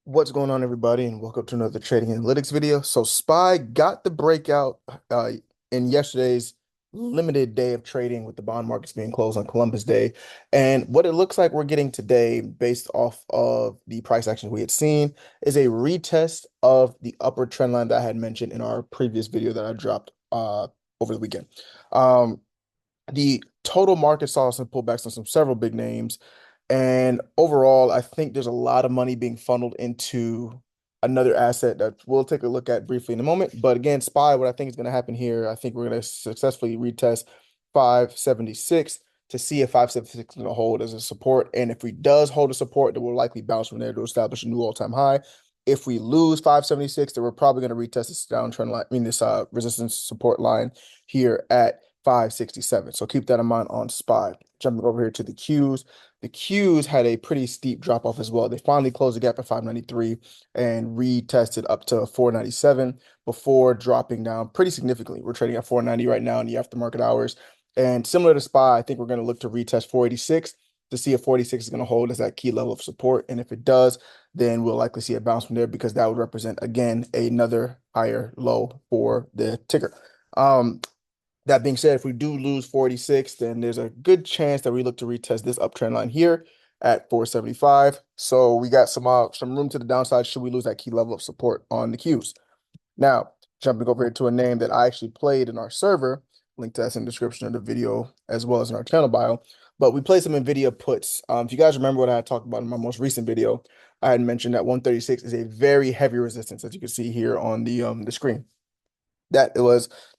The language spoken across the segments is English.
What's going on, everybody, and welcome to another trading analytics video. So SPY got the breakout uh, in yesterday's limited day of trading with the bond markets being closed on Columbus Day. And what it looks like we're getting today, based off of the price action we had seen, is a retest of the upward trend line that I had mentioned in our previous video that I dropped over the weekend. Um, the total market saw some pullbacks on several big names. And overall, I think there's a lot of money being funneled into another asset that we'll take a look at briefly in a moment. But again, SPY, what I think is going to happen here, I think we're going to successfully retest 576 to see if 576 is going to hold as a support. And if we does hold a support, then we'll likely bounce from there to establish a new all-time high. If we lose 576, then we're probably going to retest this downtrend line, this resistance support line here at 567. So keep that in mind on SPY. Jumping over here to the Qs. The Qs had a pretty steep drop off as well. They finally closed the gap at 593 and retested up to 497 before dropping down pretty significantly. We're trading at 490 right now in the aftermarket hours. And similar to SPY, I think we're going to look to retest 486 to see if 46 is going to hold as that key level of support. And if it does, then we'll likely see a bounce from there because that would represent, again, another higher low for the ticker. That being said, if we do lose 46, then there's a good chance that we look to retest this uptrend line here at 475. So we got some room to the downside should we lose that key level of support on the Qs. Now, jumping over here to a name that I actually played in our server, link to that's in the description of the video as well as in our channel bio. But we played some NVIDIA puts. If you guys remember what I had talked about in my most recent video, I had mentioned that 136 is a very heavy resistance, as you can see here on the screen. That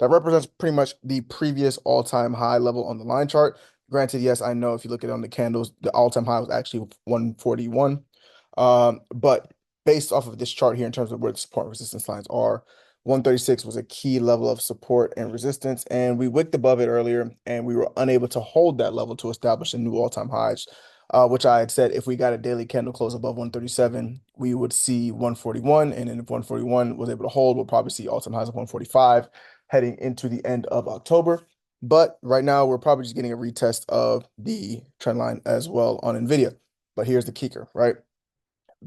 represents pretty much the previous all-time high level on the line chart. Granted, yes, I know if you look at it on the candles, the all-time high was actually 141. But based off of this chart here in terms of where the support and resistance lines are, 136 was a key level of support and resistance, and we wicked above it earlier, and we were unable to hold that level to establish a new all-time highs, which I had said if we got a daily candle close above 137, we would see 141, and then if 141 was able to hold, we'll probably see all-time highs of 145 heading into the end of October. But right now, we're probably just getting a retest of the trend line as well on NVIDIA. But here's the kicker, right?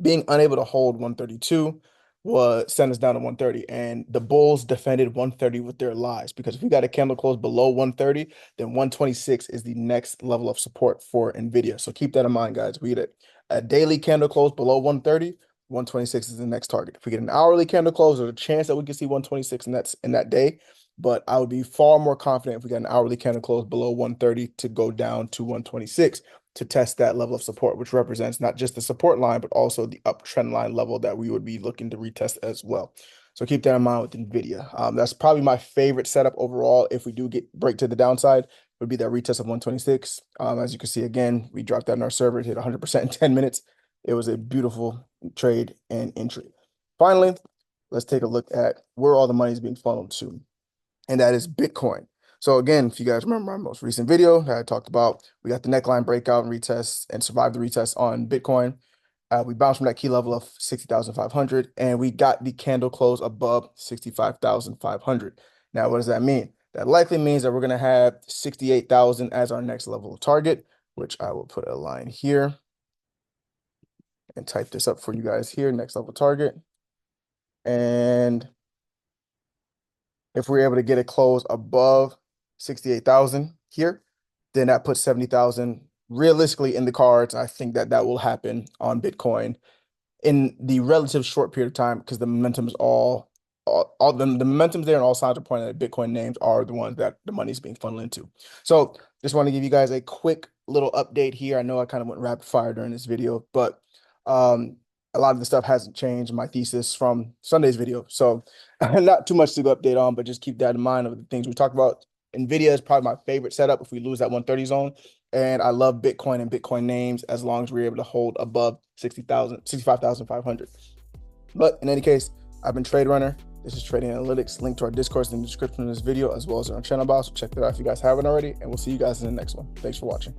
Being unable to hold 132 was sent us down to 130, and the bulls defended 130 with their lives, because if we got a candle close below 130, then 126 is the next level of support for NVIDIA. So keep that in mind, guys. We get a daily candle close below 130, 126 is the next target. If we get an hourly candle close, there's a chance that we can see 126 in that day, but I would be far more confident if we got an hourly candle close below 130 to go down to 126 to test that level of support, which represents not just the support line, but also the uptrend line level that we would be looking to retest as well. So keep that in mind with NVIDIA. That's probably my favorite setup overall. If we do break to the downside, would be that retest of 126. As you can see, again, we dropped that in our server, it hit 100% in 10 minutes. It was a beautiful trade and entry. Finally, let's take a look at where all the money is being funneled to, and that is Bitcoin. So again, if you guys remember my most recent video that I talked about, we got the neckline breakout and retest and survived the retest on Bitcoin. We bounced from that key level of 60,500 and we got the candle close above 65,500. Now, what does that mean? That likely means that we're going to have 68,000 as our next level of target, which I will put a line here and type this up for you guys here, next level target. And if we're able to get it close above 68,000 here, then that puts 70,000 realistically in the cards. I think that will happen on Bitcoin in the relative short period of time, because the momentum is all the momentum's there, and all signs are pointing that Bitcoin names are the ones that the money is being funneled into. So just want to give you guys a quick little update here. I know I kind of went rapid fire during this video, but a lot of the stuff hasn't changed in my thesis from Sunday's video. So not too much to update on, but just keep that in mind of the things we talked about. NVIDIA is probably my favorite setup if we lose that 130 zone. And I love Bitcoin and Bitcoin names as long as we're able to hold above 65,500. But in any case, I've been Trade Runner. This is Trading Analytics. Link to our Discord in the description of this video, as well as on our channel bio. So check that out if you guys haven't already. And we'll see you guys in the next one. Thanks for watching.